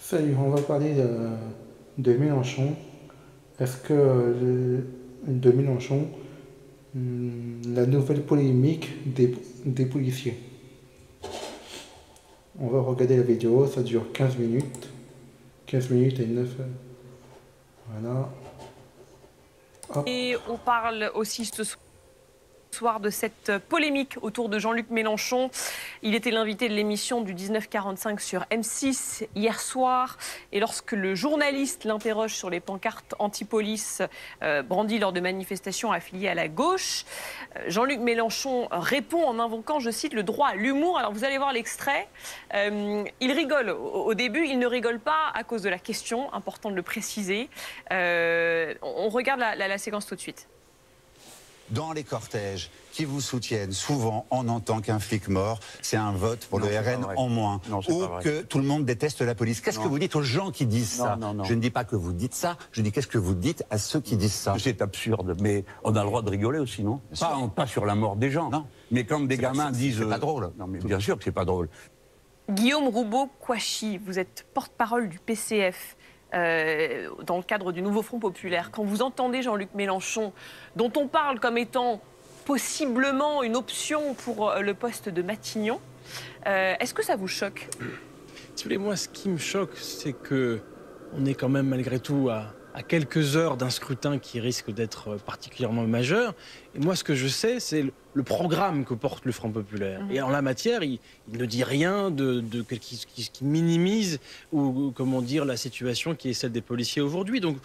Salut, on va parler de Mélenchon. Est-ce que de Mélenchon, la nouvelle polémique des policiers? On va regarder la vidéo, ça dure 15 minutes. 15 minutes et 9. Voilà. Hop. Et on parle aussi ce soir de cette polémique autour de Jean-Luc Mélenchon. Il était l'invité de l'émission du 1945 sur M6 hier soir. Et lorsque le journaliste l'interroge sur les pancartes anti-police brandies lors de manifestations affiliées à la gauche, Jean-Luc Mélenchon répond en invoquant, je cite, le droit à l'humour. Alors vous allez voir l'extrait. Il rigole au début, il ne rigole pas à cause de la question, important de le préciser. On regarde la séquence tout de suite. Dans les cortèges qui vous soutiennent, souvent on entend qu'un flic mort, c'est un vote pour le RN en moins, ou que tout le monde déteste la police. Qu'est-ce que vous dites aux gens qui disent ça? Je ne dis pas que vous dites ça, je dis qu'est-ce que vous dites à ceux qui disent ça? C'est absurde, mais on a le droit de rigoler aussi, non? Pas sur la mort des gens. Non. Mais quand des gamins disent... C'est pas drôle. Non, mais bien sûr que c'est pas drôle. Guillaume Roubaud-Kouachi, vous êtes porte-parole du PCF. Dans le cadre du nouveau Front populaire, quand vous entendez Jean-Luc Mélenchon, dont on parle comme étant possiblement une option pour le poste de Matignon, est-ce que ça vous choque? Si vous voulez, moi, ce qui me choque, c'est que on est quand même malgré tout à quelques heures d'un scrutin qui risque d'être particulièrement majeur. Et moi, ce que je sais, c'est le programme que porte le Front populaire. Et en la matière, il ne dit rien qui minimise ou, comment dire, la situation qui est celle des policiers aujourd'hui. Donc,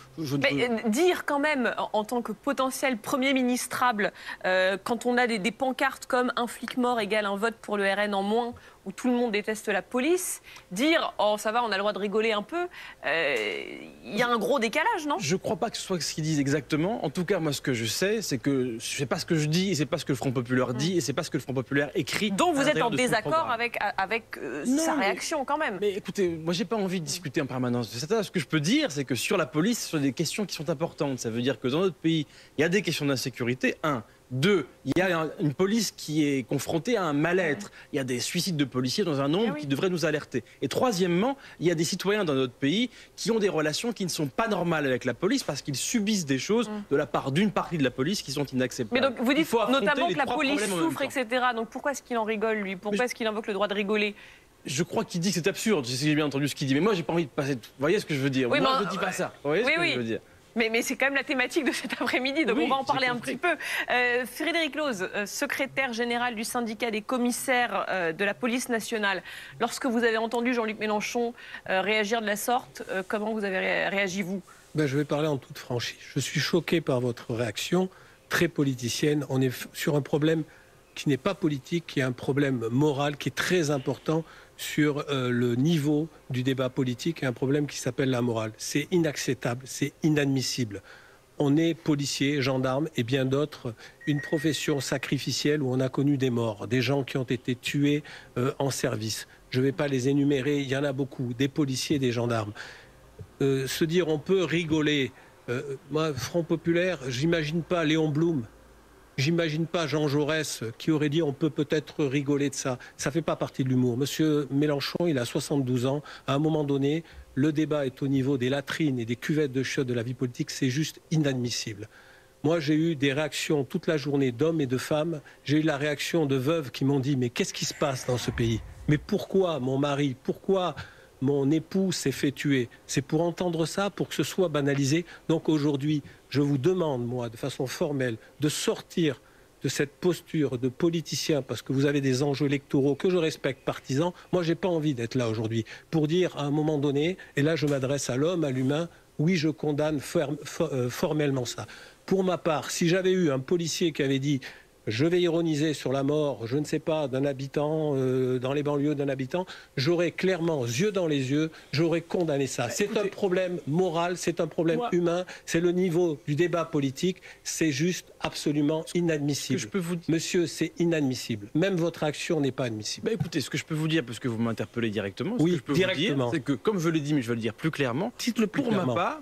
dire quand même, en tant que potentiel Premier ministrable, quand on a des pancartes comme un flic mort égale un vote pour le RN en moins, où tout le monde déteste la police, dire « oh ça va, on a le droit de rigoler un peu », il y a un gros décalage, non? Je ne crois pas que ce soit ce qu'ils disent exactement. En tout cas, moi, ce que je sais, c'est que c'est pas ce que je dis, et c'est pas ce que le Front populaire dit, et c'est pas ce que le Front populaire écrit. Donc vous êtes en désaccord avec sa réaction quand même? Mais écoutez, moi, j'ai pas envie de discuter en permanence de ça. Ce que je peux dire, c'est que sur la police, ce sont des questions qui sont importantes. Ça veut dire que dans notre pays, il y a des questions d'insécurité. Un. Deux, il y a une police qui est confrontée à un mal-être. Il y a des suicides de policiers dans un nombre qui devrait nous alerter. Et troisièmement, il y a des citoyens dans notre pays qui ont des relations qui ne sont pas normales avec la police parce qu'ils subissent des choses de la part d'une partie de la police qui sont inacceptables. Mais donc vous dites notamment que la police souffre, etc. Donc pourquoi est-ce qu'il en rigole, lui? Pourquoi est-ce qu'il invoque le droit de rigoler? Je crois qu'il dit que c'est absurde, si j'ai bien entendu ce qu'il dit. Mais moi, j'ai pas envie de passer... Vous voyez ce que je veux dire? Oui, moi, je ne dis pas ça. Vous voyez ce que je veux dire? Mais c'est quand même la thématique de cet après-midi, donc on va en parler un petit peu. Frédéric Loz, secrétaire général du syndicat des commissaires de la police nationale. Lorsque vous avez entendu Jean-Luc Mélenchon réagir de la sorte, comment vous avez réagi, vous? Je vais parler en toute franchise. Je suis choqué par votre réaction, très politicienne. On est sur un problème qui n'est pas politique, qui est un problème moral, qui est très important sur le niveau du débat politique et un problème qui s'appelle la morale. C'est inacceptable, c'est inadmissible. On est policiers, gendarmes et bien d'autres, une profession sacrificielle où on a connu des morts, des gens qui ont été tués en service. Je ne vais pas les énumérer, il y en a beaucoup, des policiers, des gendarmes. Se dire on peut rigoler, moi, Front populaire, j'imagine pas Léon Blum. J'imagine pas Jean Jaurès qui aurait dit on peut peut-être rigoler de ça. Ça fait pas partie de l'humour. Monsieur Mélenchon, il a 72 ans. À un moment donné, le débat est au niveau des latrines et des cuvettes de chiottes de la vie politique. C'est juste inadmissible. Moi, j'ai eu des réactions toute la journée d'hommes et de femmes. J'ai eu la réaction de veuves qui m'ont dit mais qu'est-ce qui se passe dans ce pays? Mais pourquoi mon mari? Pourquoi mon époux s'est fait tuer? C'est pour entendre ça, pour que ce soit banalisé. Donc aujourd'hui, je vous demande, moi, de façon formelle, de sortir de cette posture de politicien, parce que vous avez des enjeux électoraux que je respecte, partisans. Moi, j'ai pas envie d'être là aujourd'hui pour dire à un moment donné, et là je m'adresse à l'homme, à l'humain, oui, je condamne formellement ça. Pour ma part, si j'avais eu un policier qui avait dit je vais ironiser sur la mort, je ne sais pas, d'un habitant, dans les banlieues d'un habitant, j'aurais clairement, yeux dans les yeux, j'aurais condamné ça. C'est un problème moral, c'est un problème humain, c'est le niveau du débat politique, c'est juste absolument inadmissible. Monsieur, c'est inadmissible. Même votre action n'est pas admissible. Écoutez, ce que je peux vous dire, parce que vous m'interpellez directement, oui, ce que je peux vous dire, c'est que, comme je l'ai dit, mais je vais le dire plus clairement, dites-le plus clairement. Ma part,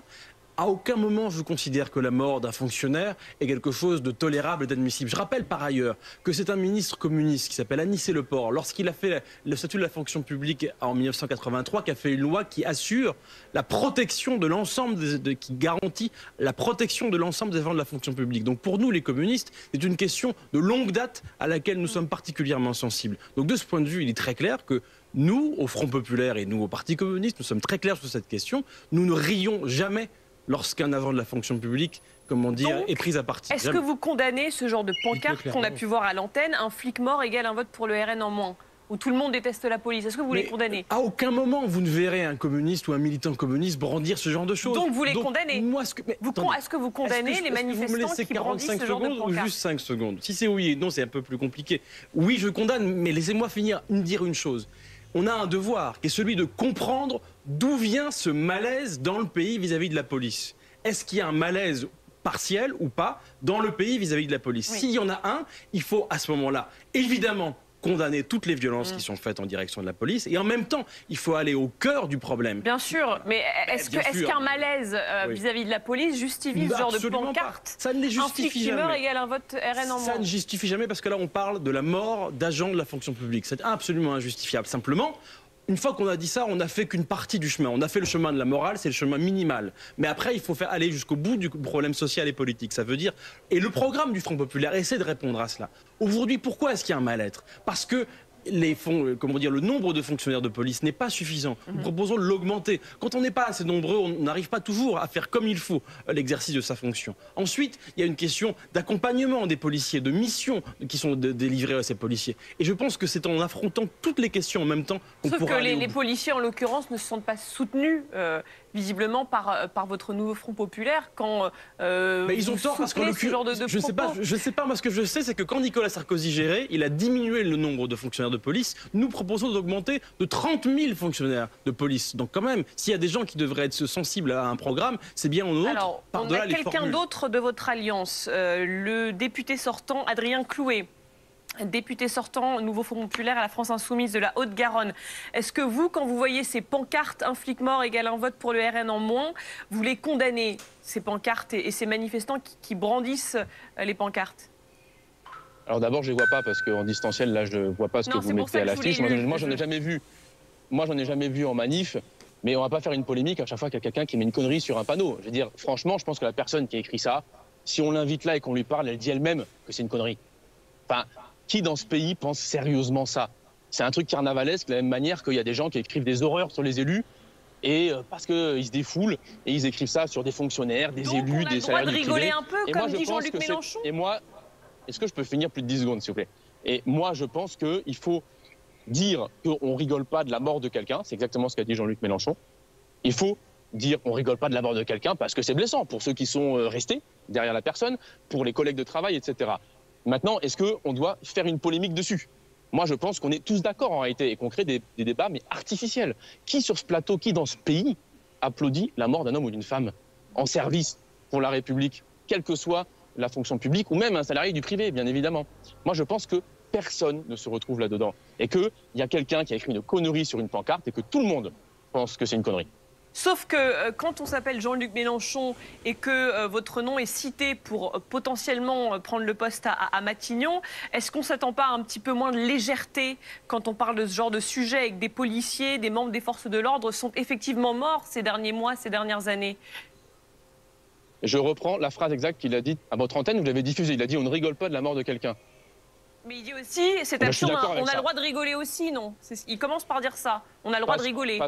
À aucun moment je considère que la mort d'un fonctionnaire est quelque chose de tolérable et d'admissible. Je rappelle par ailleurs que c'est un ministre communiste qui s'appelle Anicet Le Pors, lorsqu'il a fait le statut de la fonction publique en 1983, qui a fait une loi qui assure la protection de l'ensemble, qui garantit la protection de l'ensemble des agents de la fonction publique. Donc pour nous les communistes, c'est une question de longue date à laquelle nous sommes particulièrement sensibles. Donc de ce point de vue, il est très clair que nous, au Front Populaire et nous, au Parti communiste, nous sommes très clairs sur cette question. Nous ne rions jamais lorsqu'un agent de la fonction publique, comment dire, est pris à partie. Est-ce que vous condamnez ce genre de pancarte qu'on a pu voir à l'antenne, un flic mort égale un vote pour le RN en moins, où tout le monde déteste la police? Est-ce que vous les condamnez? À aucun moment vous ne verrez un communiste ou un militant communiste brandir ce genre de choses. Donc vous les condamnez? Est-ce que vous condamnez les manifestants qui brandissent ce genre de pancarte? Ou juste 5 secondes? Si c'est oui et non, c'est un peu plus compliqué. Oui, je condamne, mais laissez-moi dire une chose. On a un devoir qui est celui de comprendre d'où vient ce malaise dans le pays vis-à-vis de la police. Est-ce qu'il y a un malaise partiel ou pas dans le pays vis-à-vis de la police? S'il y en a un, il faut à ce moment-là, évidemment, condamner toutes les violences qui sont faites en direction de la police. Et en même temps, il faut aller au cœur du problème. Bien sûr, mais est-ce qu'un malaise vis-à-vis de la police justifie ce genre de pancarte? Ça ne les justifie jamais. Un flic qui meurt égale un vote RN en moins. Ça ne justifie jamais parce que là, on parle de la mort d'agents de la fonction publique. C'est absolument injustifiable. Simplement, une fois qu'on a dit ça, on n'a fait qu'une partie du chemin. On a fait le chemin de la morale, c'est le chemin minimal. Mais après, il faut aller jusqu'au bout du problème social et politique. Ça veut dire... Et le programme du Front Populaire essaie de répondre à cela. Aujourd'hui, pourquoi est-ce qu'il y a un mal-être? Parce que le nombre de fonctionnaires de police n'est pas suffisant. Nous proposons de l'augmenter. Quand on n'est pas assez nombreux, on n'arrive pas toujours à faire comme il faut l'exercice de sa fonction. Ensuite, il y a une question d'accompagnement des policiers, de missions qui sont délivrées à ces policiers. Et je pense que c'est en affrontant toutes les questions en même temps qu'on pourra... Sauf que les policiers, en l'occurrence, ne se sentent pas soutenus visiblement par votre nouveau Front Populaire quand mais ils ont tort parce qu'en l'occurrence, je sais pas, moi ce que je sais c'est que quand Nicolas Sarkozy gérait, il a diminué le nombre de fonctionnaires de police. Nous proposons d'augmenter de 30 000 fonctionnaires de police. Donc quand même, s'il y a des gens qui devraient être sensibles à un programme, c'est bien au nôtre. Alors, on a quelqu'un d'autre de votre alliance, le député sortant Adrien Clouet. Député sortant, nouveau Front Populaire à la France Insoumise de la Haute-Garonne. Est-ce que vous, quand vous voyez ces pancartes, un flic mort égale un vote pour le RN en moins, vous les condamnez, ces pancartes et ces manifestants qui brandissent les pancartes? Alors d'abord, je ne les vois pas parce qu'en distanciel, là, je ne vois pas ce que vous mettez à l'affiche. Moi, j'en ai jamais vu. Moi, j'en ai jamais vu en manif. Mais on ne va pas faire une polémique à chaque fois qu'il y a quelqu'un qui met une connerie sur un panneau. Je veux dire, franchement, je pense que la personne qui a écrit ça, si on l'invite là et qu'on lui parle, elle dit elle-même que c'est une connerie. Enfin, qui dans ce pays pense sérieusement ça? C'est un truc carnavalesque, de la même manière qu'il y a des gens qui écrivent des horreurs sur les élus, et parce qu'ils se défoulent, et ils écrivent ça sur des fonctionnaires, des élus, des salariés du privé. Donc on a le droit de rigoler un peu, comme dit Jean-Luc Mélenchon. Et moi, est-ce que je peux finir plus de 10 secondes, s'il vous plaît? Et moi, je pense qu'il faut dire qu'on ne rigole pas de la mort de quelqu'un, c'est exactement ce qu'a dit Jean-Luc Mélenchon. Il faut dire qu'on ne rigole pas de la mort de quelqu'un parce que c'est blessant pour ceux qui sont restés derrière la personne, pour les collègues de travail, etc. Maintenant, est-ce qu'on doit faire une polémique dessus? Moi, je pense qu'on est tous d'accord en réalité et qu'on crée des débats, mais artificiels. Qui sur ce plateau, qui dans ce pays applaudit la mort d'un homme ou d'une femme en service pour la République, quelle que soit la fonction publique ou même un salarié du privé, bien évidemment? Moi, je pense que personne ne se retrouve là-dedans et qu'il y a quelqu'un qui a écrit une connerie sur une pancarte et que tout le monde pense que c'est une connerie. Sauf que quand on s'appelle Jean-Luc Mélenchon et que votre nom est cité pour potentiellement prendre le poste à Matignon, est-ce qu'on ne s'attend pas à un petit peu moins de légèreté quand on parle de ce genre de sujet et que des policiers, des membres des forces de l'ordre sont effectivement morts ces derniers mois, ces dernières années? Je reprends la phrase exacte qu'il a dite à votre antenne, vous l'avez diffusée. Il a dit « on ne rigole pas de la mort de quelqu'un ». Mais il dit aussi, c'est absurde, on a le droit de rigoler aussi, non? Il commence par dire ça, on a le droit de rigoler.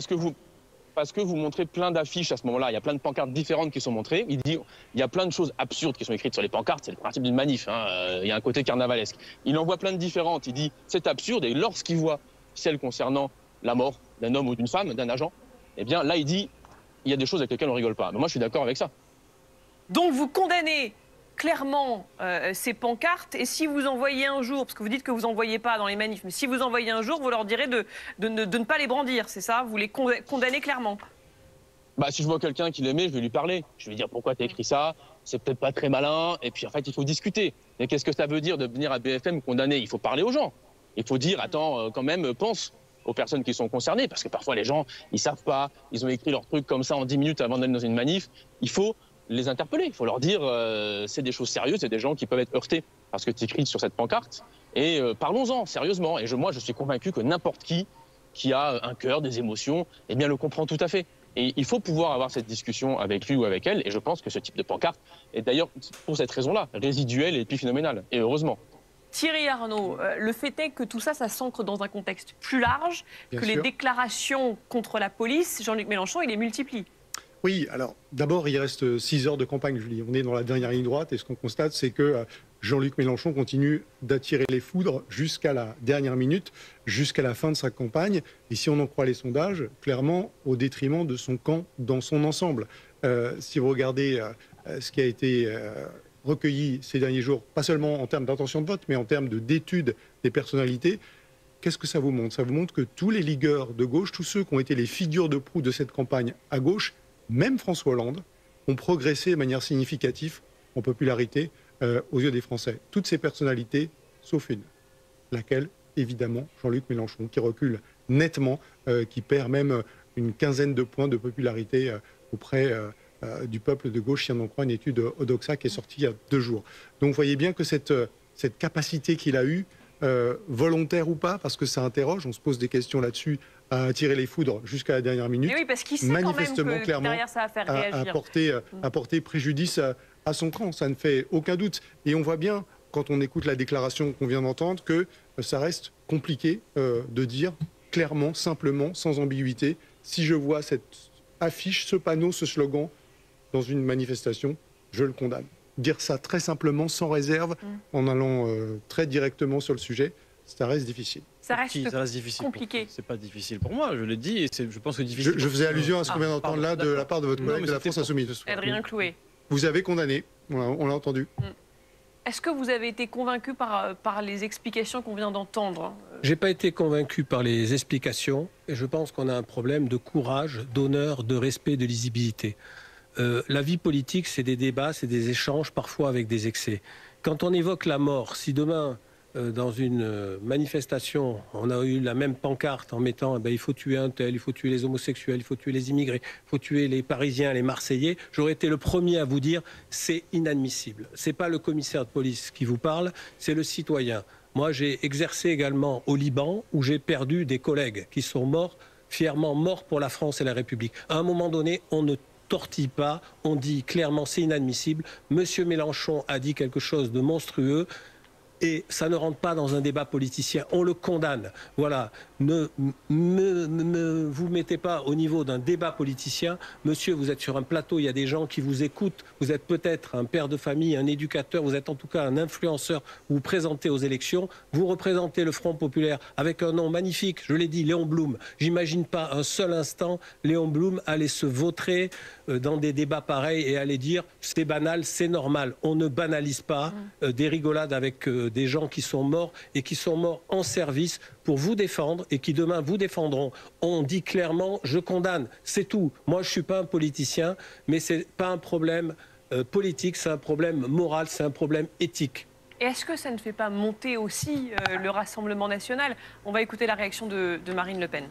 Parce que vous montrez plein d'affiches à ce moment-là, il y a plein de pancartes différentes qui sont montrées. Il dit il y a plein de choses absurdes qui sont écrites sur les pancartes, c'est le principe d'une manif, hein. Il y a un côté carnavalesque. Il en voit plein de différentes, il dit c'est absurde, et lorsqu'il voit celle concernant la mort d'un homme ou d'une femme, d'un agent, eh bien là il dit il y a des choses avec lesquelles on ne rigole pas. Mais moi je suis d'accord avec ça. Donc vous condamnez clairement ces pancartes, et si vous en voyez un jour, parce que vous dites que vous n'en voyez pas dans les manifs, mais si vous en voyez un jour, vous leur direz de ne pas les brandir, c'est ça? Vous les condamnez clairement? Bah, si je vois quelqu'un qui l'aimait, je vais lui parler. Je vais lui dire pourquoi tu as écrit ça, c'est peut-être pas très malin, et puis en fait il faut discuter. Mais qu'est-ce que ça veut dire de venir à BFM condamner? Il faut parler aux gens. Il faut dire attends, quand même, pense aux personnes qui sont concernées, parce que parfois les gens, ils savent pas, ils ont écrit leur truc comme ça en 10 minutes avant d'aller dans une manif. Il faut les interpeller, il faut leur dire c'est des choses sérieuses, c'est des gens qui peuvent être heurtés parce que tu écris sur cette pancarte. Et parlons-en sérieusement. Et moi, je suis convaincu que n'importe qui a un cœur, des émotions, eh bien, le comprend tout à fait. Et il faut pouvoir avoir cette discussion avec lui ou avec elle. Et je pense que ce type de pancarte est d'ailleurs, pour cette raison-là, résiduel et puis phénoménal. Et heureusement. Thierry Arnaud, le fait est que tout ça, ça s'ancre dans un contexte plus large, que les déclarations contre la police, Jean-Luc Mélenchon, il les multiplie. Oui, alors d'abord, il reste 6 heures de campagne, Julie. On est dans la dernière ligne droite et ce qu'on constate, c'est que Jean-Luc Mélenchon continue d'attirer les foudres jusqu'à la dernière minute, jusqu'à la fin de sa campagne. Et si on en croit les sondages, clairement au détriment de son camp dans son ensemble. Si vous regardez ce qui a été recueilli ces derniers jours, pas seulement en termes d'intention de vote, mais en termes d'études des personnalités, qu'est-ce que ça vous montre? Ça vous montre que tous les ligueurs de gauche, tous ceux qui ont été les figures de proue de cette campagne à gauche, même François Hollande, ont progressé de manière significative en popularité aux yeux des Français. Toutes ces personnalités, sauf une. Laquelle, évidemment, Jean-Luc Mélenchon, qui recule nettement, qui perd même une quinzaine de points de popularité auprès du peuple de gauche, si on en croit une étude Odoxa qui est sortie il y a 2 jours. Donc vous voyez bien que cette capacité qu'il a eue, volontaire ou pas, parce que ça interroge, on se pose des questions là-dessus, à attirer les foudres jusqu'à la dernière minute, oui, parce qu'il sait manifestement, quand même que clairement, derrière, ça va faire réagir. à porter préjudice à son camp, ça ne fait aucun doute. Et on voit bien, quand on écoute la déclaration qu'on vient d'entendre, que ça reste compliqué de dire clairement, simplement, sans ambiguïté, si je vois cette affiche, ce panneau, ce slogan dans une manifestation, je le condamne. Dire ça très simplement, sans réserve, en allant très directement sur le sujet, ça reste difficile. Ça reste difficile. compliqué. C'est pas difficile pour moi, je l'ai dit, et je pense que difficile. Je faisais allusion à ce qu'on vient d'entendre là de la part de votre collègue de la France Insoumise. Adrien Clouet. Vous avez condamné, on l'a entendu. Est-ce que vous avez été convaincu par les explications qu'on vient d'entendre? Je n'ai pas été convaincu par les explications et je pense qu'on a un problème de courage, d'honneur, de respect, de lisibilité. La vie politique, c'est des débats, c'est des échanges, parfois avec des excès. Quand on évoque la mort, si demain, dans une manifestation, on a eu la même pancarte en mettant il faut tuer un tel, il faut tuer les homosexuels, il faut tuer les immigrés, il faut tuer les Parisiens, les Marseillais, j'aurais été le premier à vous dire c'est inadmissible. Ce n'est pas le commissaire de police qui vous parle, c'est le citoyen. Moi, j'ai exercé également au Liban où j'ai perdu des collègues qui sont morts, fièrement morts pour la France et la République. À un moment donné, on ne tortille pas, on dit clairement c'est inadmissible. Monsieur Mélenchon a dit quelque chose de monstrueux. Et ça ne rentre pas dans un débat politicien. On le condamne. Voilà. Ne vous mettez pas au niveau d'un débat politicien. Monsieur, vous êtes sur un plateau, il y a des gens qui vous écoutent. Vous êtes peut-être un père de famille, un éducateur, vous êtes en tout cas un influenceur. Vous vous présentez aux élections. Vous représentez le Front populaire avec un nom magnifique. Je l'ai dit, Léon Blum. J'imagine pas un seul instant Léon Blum aller se vautrer dans des débats pareils et aller dire c'est banal, c'est normal. On ne banalise pas des rigolades avec des gens qui sont morts et qui sont morts en service pour vous défendre et qui demain vous défendront. On dit clairement, je condamne, c'est tout. Moi, je ne suis pas un politicien, mais ce n'est pas un problème politique, c'est un problème moral, c'est un problème éthique. Et est-ce que ça ne fait pas monter aussi le Rassemblement national? On va écouter la réaction de Marine Le Pen.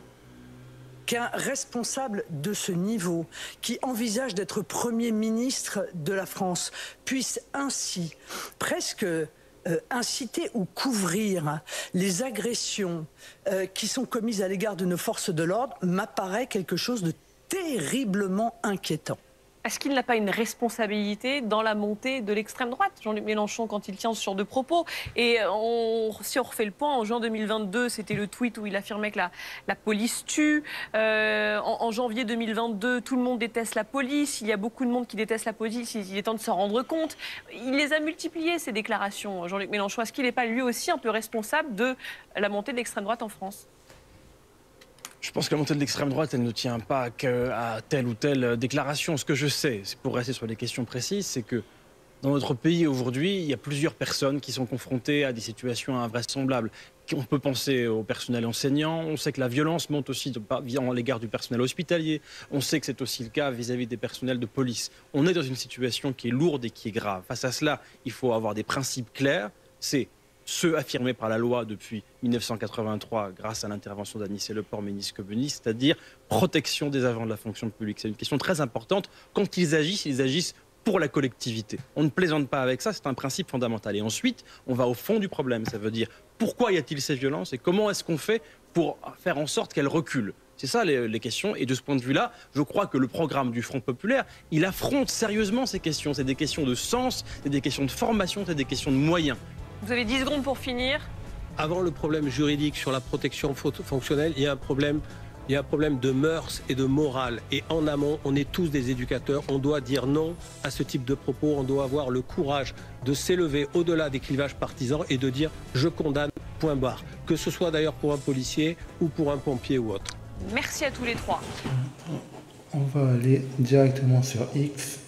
Qu'un responsable de ce niveau, qui envisage d'être Premier ministre de la France, puisse ainsi presque inciter ou couvrir les agressions qui sont commises à l'égard de nos forces de l'ordre, m'apparaît quelque chose de terriblement inquiétant. Est-ce qu'il n'a pas une responsabilité dans la montée de l'extrême droite, Jean-Luc Mélenchon, quand il tient ce genre de propos? Et si on refait le point, en juin 2022, c'était le tweet où il affirmait que la police tue. En janvier 2022, tout le monde déteste la police. Il y a beaucoup de monde qui déteste la police. Il est temps de s'en rendre compte. Il les a multipliées, ces déclarations, Jean-Luc Mélenchon. Est-ce qu'il n'est pas lui aussi un peu responsable de la montée de l'extrême droite en France? Je pense que la montée de l'extrême droite, elle ne tient pas qu'à telle ou telle déclaration. Ce que je sais, c'est pour rester sur les questions précises, c'est que dans notre pays aujourd'hui, il y a plusieurs personnes qui sont confrontées à des situations invraisemblables. On peut penser au personnel enseignant, on sait que la violence monte aussi à l'égard du personnel hospitalier, on sait que c'est aussi le cas vis-à-vis des personnels de police. On est dans une situation qui est lourde et qui est grave. Face à cela, il faut avoir des principes clairs, c'est ceux affirmés par la loi depuis 1983 grâce à l'intervention d'Anicet Leport, ministre Koenig, c'est-à-dire protection des agents de la fonction publique. C'est une question très importante. Quand ils agissent pour la collectivité. On ne plaisante pas avec ça, c'est un principe fondamental. Et ensuite, on va au fond du problème. Ça veut dire pourquoi y a-t-il ces violences et comment est-ce qu'on fait pour faire en sorte qu'elles reculent. C'est ça les questions. Et de ce point de vue-là, je crois que le programme du Front populaire, il affronte sérieusement ces questions. C'est des questions de sens, c'est des questions de formation, c'est des questions de moyens. Vous avez 10 secondes pour finir. Avant le problème juridique sur la protection fonctionnelle, il y a un problème de mœurs et de morale. Et en amont, on est tous des éducateurs. On doit dire non à ce type de propos. On doit avoir le courage de s'élever au-delà des clivages partisans et de dire « je condamne, point barre ». Que ce soit d'ailleurs pour un policier ou pour un pompier ou autre. Merci à tous les trois. On va aller directement sur X.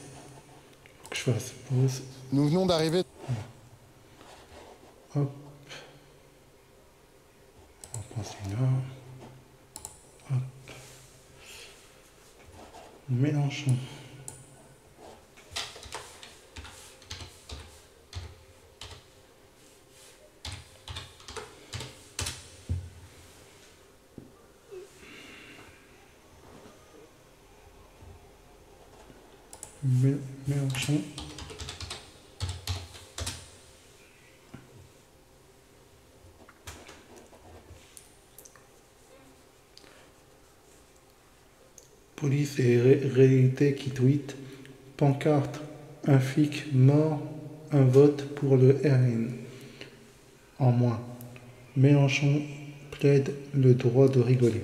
Faut que je fasse pause. Nous venons d'arriver. Hop. On va passer là. Hop. Mélenchon. Mélenchon. Police et réalité qui tweet. Pancarte, un flic mort, un vote pour le RN. En moins. Mélenchon plaide le droit de rigoler.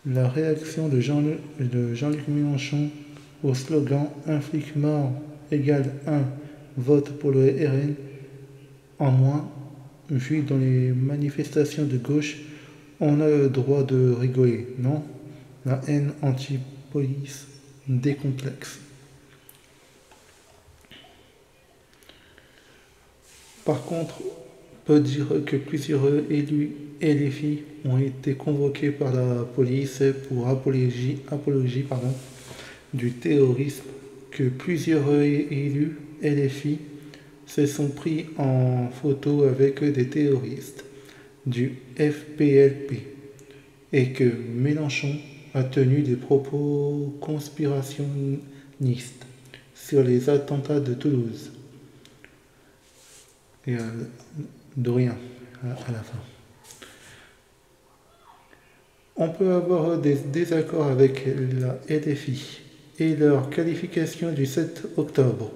La réaction de Jean-Luc Mélenchon au slogan « Un flic mort égale un vote pour le RN » en moins, vu dans les manifestations de gauche, on a le droit de rigoler, non? La haine anti-police décomplexe. Par contre, on peut dire que plusieurs élus et les filles ont été convoqués par la police pour apologie du terrorisme, que plusieurs élus et les filles se sont pris en photo avec des terroristes du FPLP et que Mélenchon a tenu des propos conspirationnistes sur les attentats de Toulouse. Et de rien à la fin. On peut avoir des désaccords avec la LFI et leur qualification du 7 octobre,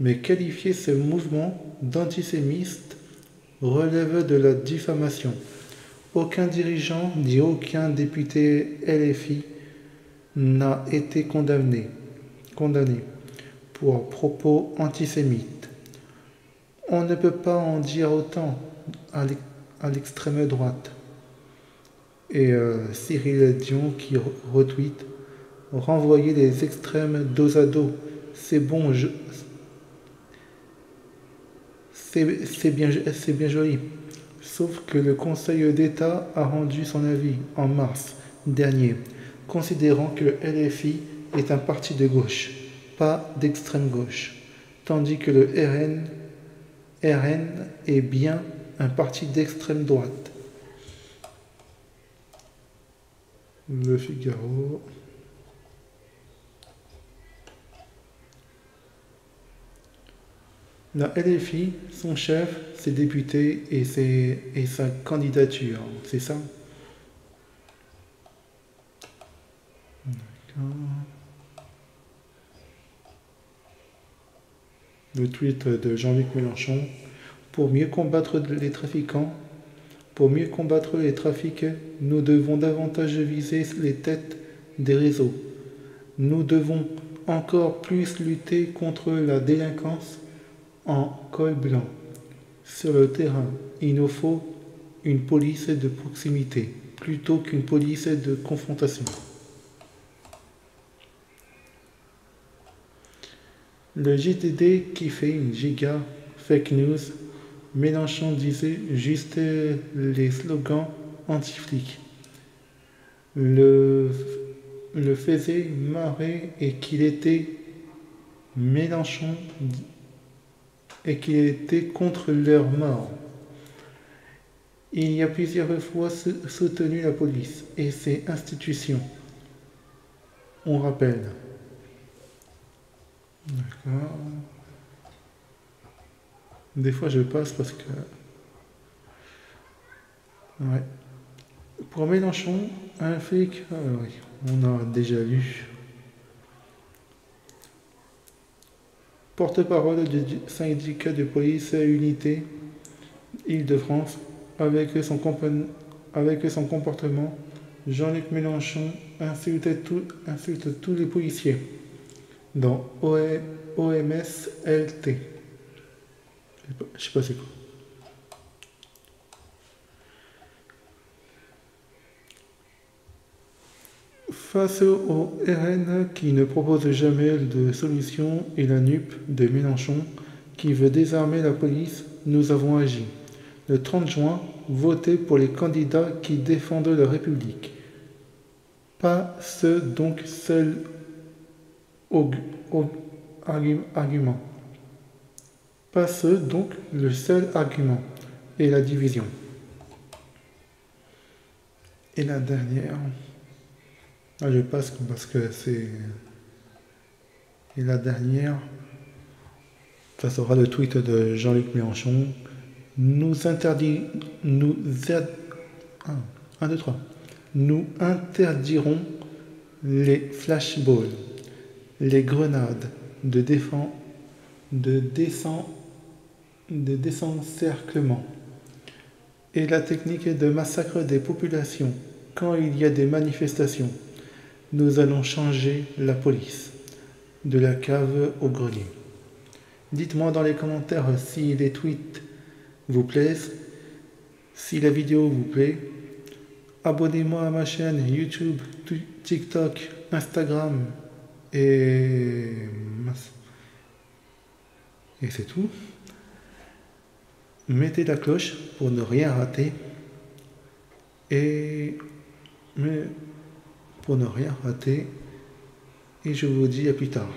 mais qualifier ce mouvement d'antisémite relève de la diffamation. Aucun dirigeant ni aucun député LFI n'a été condamné pour propos antisémites. On ne peut pas en dire autant à l'extrême droite. Et Cyril Dion qui retweet « Renvoyer les extrêmes dos à dos, c'est bon, c'est bien joli. » Sauf que le Conseil d'État a rendu son avis en mars dernier, considérant que LFI est un parti de gauche, pas d'extrême gauche, tandis que le RN est bien un parti d'extrême droite. Le Figaro. La LFI, son chef, ses députés et sa candidature, c'est ça? D'accord. Le tweet de Jean-Luc Mélenchon. Pour mieux combattre les trafiquants, pour mieux combattre les trafics, nous devons davantage viser les têtes des réseaux. Nous devons encore plus lutter contre la délinquance en col blanc. Sur le terrain, il nous faut une police de proximité plutôt qu'une police de confrontation. Le JTD qui fait une giga fake news. Mélenchon disait juste les slogans anti-flics. Le faisait marrer et qu'il était Mélenchon et qu'il était contre leur mort. Il y a plusieurs fois soutenu la police et ses institutions. On rappelle. D'accord. Des fois je passe parce que... Ouais. Pour Mélenchon, un flic, oui, on a déjà lu. Porte-parole du syndicat de police Unité Île-de-France, avec son comportement, Jean-Luc Mélenchon insulte tous les policiers dans OMS-LT. Je sais pas c'est quoi. Face au RN qui ne propose jamais de solution et la NUP de Mélenchon qui veut désarmer la police, nous avons agi. Le 30 juin, votez pour les candidats qui défendent la République. Pas ce donc seul argument. Pas ce donc le seul argument. Et la division. Et la dernière... Ah, je passe parce que c'est... Et la dernière, ça sera le tweet de Jean-Luc Mélenchon. Nous interdirons les flashballs, les grenades de désencerclement et la technique de massacre des populations quand il y a des manifestations. Nous allons changer la police, de la cave au grenier. Dites-moi dans les commentaires si les tweets vous plaisent, si la vidéo vous plaît. Abonnez-moi à ma chaîne YouTube, TikTok, Instagram et c'est tout. Mettez la cloche pour ne rien rater et je vous dis à plus tard.